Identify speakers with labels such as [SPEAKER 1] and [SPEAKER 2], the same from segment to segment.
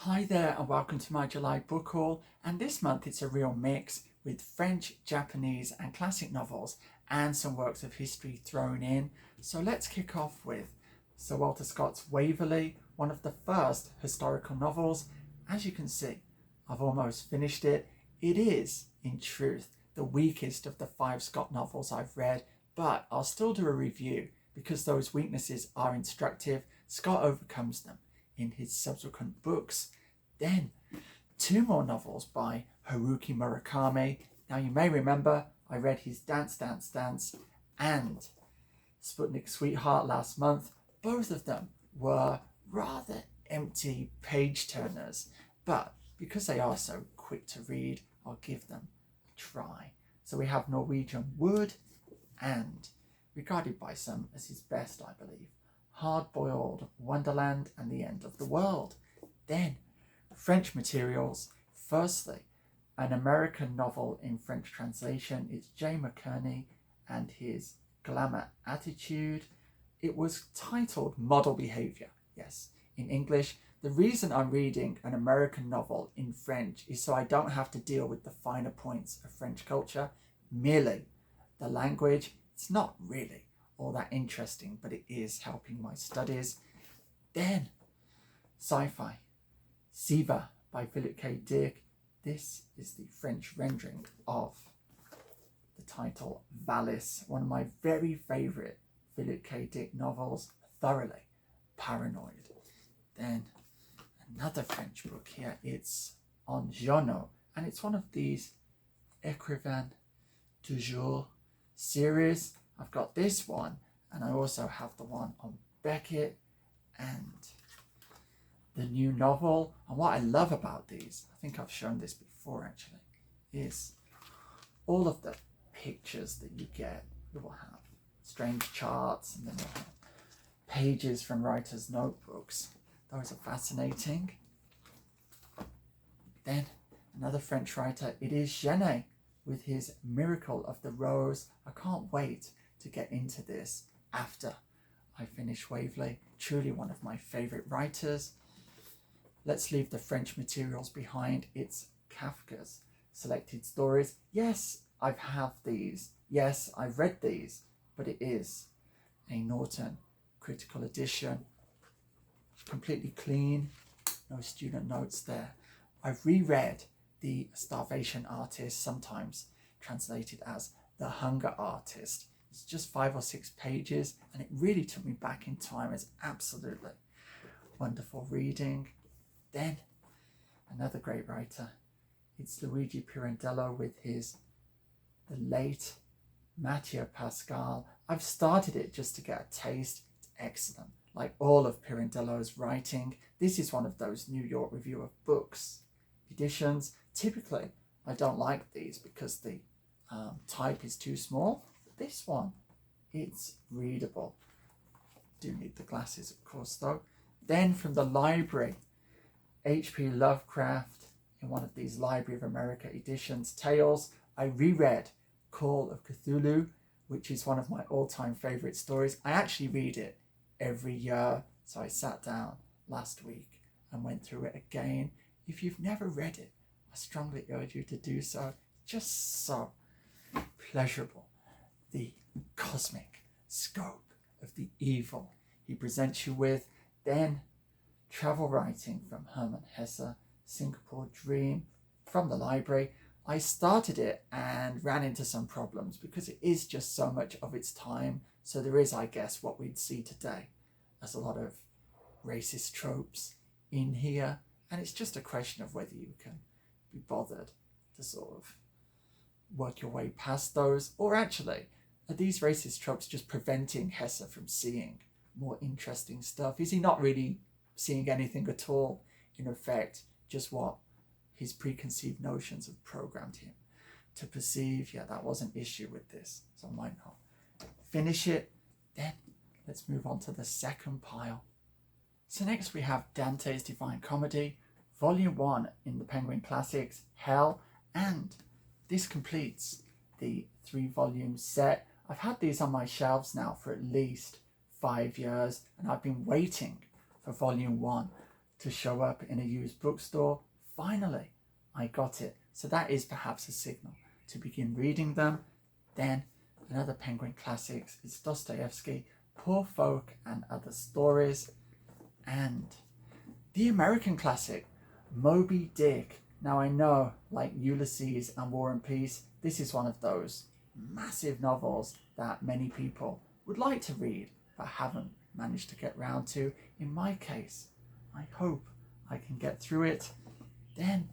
[SPEAKER 1] Hi there and welcome to my July book haul, and this month it's a real mix with French, Japanese and classic novels and some works of history thrown in. So let's kick off with Sir Walter Scott's Waverley, one of the first historical novels. As you can see, I've almost finished it. It is, in truth, the weakest of the 5 Scott novels I've read, but I'll still do a review because those weaknesses are instructive. Scott overcomes them in his subsequent books. Then 2 more novels by Haruki Murakami. Now you may remember I read his Dance Dance Dance and Sputnik Sweetheart last month. Both of them were rather empty page turners, but because they are so quick to read, I'll give them a try. So we have Norwegian Wood and, regarded by some as his best I believe, hard-boiled Wonderland and the End of the World. Then French materials. Firstly, an American novel in French translation. It's J. Macinerney and his Glamour attitude. It was titled Model Behavior, yes, in English. The reason I'm reading an American novel in French is so I don't have to deal with the finer points of French culture, merely the language. It's not really all that interesting, but it is helping my studies. Then sci-fi, Siva by Philip K. Dick. This is the French rendering of the title VALIS, one of my very favourite Philip K. Dick novels, thoroughly paranoid. Then another French book here, it's on Giono, and it's one of these Ecrivain Toujours series. I've got this one, and I also have the one on Beckett and the new novel. And what I love about these, I think I've shown this before actually, is all of the pictures that you get. You will have strange charts, and then you'll have pages from writers' notebooks. Those are fascinating. Then another French writer, it is Genet with his Miracle of the Rose. I can't wait to get into this after I finish Waverley. Truly one of my favourite writers. Let's leave the French materials behind. It's Kafka's Selected Stories. Yes, I've had these. Yes, I've read these, but it is a Norton critical edition. Completely clean, no student notes there. I've reread The Starvation Artist, sometimes translated as The Hunger Artist. It's just 5 or 6 pages, and it really took me back in time. It's absolutely wonderful reading. Then another great writer, it's Luigi Pirandello with his The Late Mattia Pascal. I've started it just to get a taste. It's excellent. Like all of Pirandello's writing, this is one of those New York Review of Books editions. Typically, I don't like these because the type is too small. This one, it's readable. Do need the glasses, of course, though. Then from the library, H.P. Lovecraft in one of these Library of America editions, Tales. I reread Call of Cthulhu, which is one of my all-time favourite stories. I actually read it every year, so I sat down last week and went through it again. If you've never read it, I strongly urge you to do so. Just so pleasurable. The cosmic scope of the evil he presents you with. Then travel writing from Herman Hesse, Singapore Dream, from the library. I started it and ran into some problems because it is just so much of its time. So there is, I guess, what we'd see today as a lot of racist tropes in here. And it's just a question of whether you can be bothered to sort of work your way past those, or actually, are these racist tropes just preventing Hesse from seeing more interesting stuff? Is he not really seeing anything at all? In effect, just what his preconceived notions have programmed him to perceive. Yeah, that was an issue with this, so I might not finish it. Then let's move on to the second pile. So next we have Dante's Divine Comedy, Volume 1 in the Penguin Classics, Hell, and this completes the 3-volume set. I've had these on my shelves now for at least 5 years, and I've been waiting for Volume 1 to show up in a used bookstore. Finally, I got it. So that is perhaps a signal to begin reading them. Then another Penguin Classics is Dostoyevsky, Poor Folk and Other Stories. And the American classic, Moby Dick. Now I know, like Ulysses and War and Peace, this is one of those massive novels that many people would like to read but haven't managed to get round to. In my case, I hope I can get through it. Then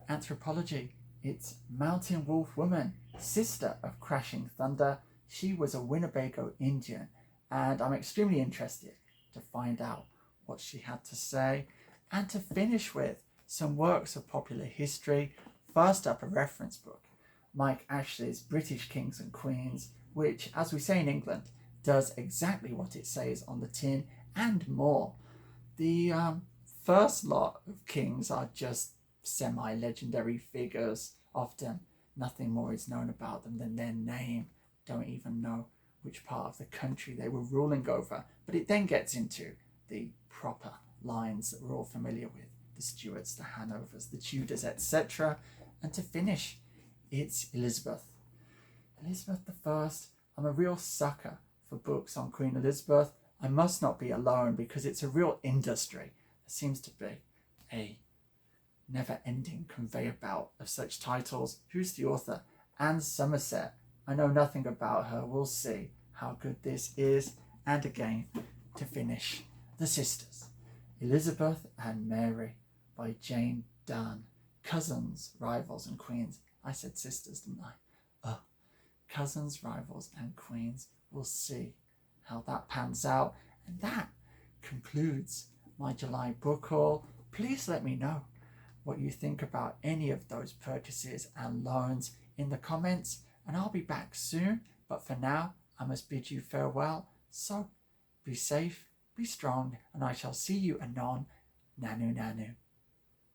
[SPEAKER 1] anthropology, it's Mountain Wolf Woman, sister of Crashing Thunder. She was a Winnebago Indian, and I'm extremely interested to find out what she had to say. And to finish with some works of popular history. First up, a reference book, Mike Ashley's British Kings and Queens, which, as we say in England, does exactly what it says on the tin and more. The first lot of kings are just semi-legendary figures. Often nothing more is known about them than their name. Don't even know which part of the country they were ruling over. But it then gets into the proper lines that we're all familiar with. The Stuarts, the Hanovers, the Tudors, etc. And to finish, it's Elizabeth. Elizabeth I. I'm a real sucker for books on Queen Elizabeth. I must not be alone because it's a real industry. There seems to be a never-ending conveyor belt of such titles. Who's the author? Anne Somerset. I know nothing about her. We'll see how good this is. And again, to finish, The Sisters, Elizabeth and Mary by Jane Dunn. Cousins, rivals and queens. I said sisters, didn't I? Cousins, rivals and queens. We'll see how that pans out. And that concludes my July book haul. Please let me know what you think about any of those purchases and loans in the comments, and I'll be back soon. But for now, I must bid you farewell. So be safe, be strong, and I shall see you anon. Nanu nanu.